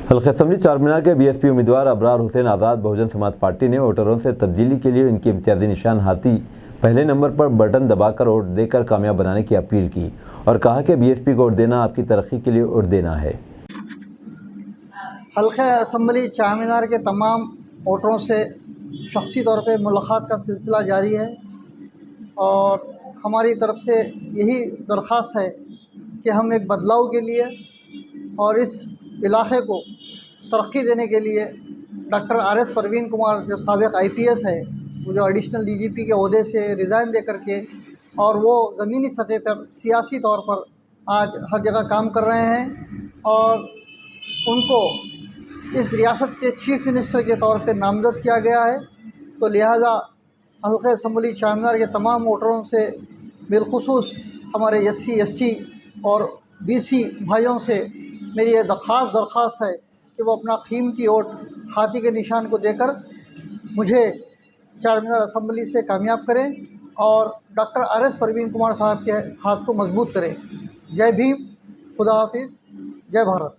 हल्का असम्बली चारमीनार के बीएसपी उम्मीदवार अबरार हुसैन आज़ाद बहुजन समाज पार्टी ने वोटरों से तब्दीली के लिए उनके इम्तियाजी निशान हाथी पहले नंबर पर बटन दबाकर वोट देकर कामयाब बनाने की अपील की और कहा कि बीएसपी को वोट देना आपकी तरक्की के लिए वोट देना है। हल्का असम्बली चारमीनार के तमाम वोटरों से शख्सी तौर पे मुलाकात का सिलसिला जारी है और हमारी तरफ से यही दरख्वास्त है कि हम एक बदलाव के लिए और इस इलाक़े को तरक्की देने के लिए डॉक्टर आर.एस. परवीन कुमार जो साबिक़ आईपीएस है, वो जो एडिशनल डीजीपी के ओहदे से रिज़ाइन दे करके और वो ज़मीनी सतह पर सियासी तौर पर आज हर जगह काम कर रहे हैं और उनको इस रियासत के चीफ़ मिनिस्टर के तौर पे नामज़द किया गया है। तो लिहाजा हल्का असम्बली चारमीनार के तमाम वोटरों से बिलखुसूस हमारे SC ST और BC भाइयों से मेरी ये दरख्वास्त है कि वो अपना कीमती वोट हाथी के निशान को देकर मुझे चारमीनार असम्बली से कामयाब करें और डॉक्टर आर.एस. परवीन कुमार साहब के हाथ को मजबूत करें। जय भीम, खुदा हाफिज़, जय भारत।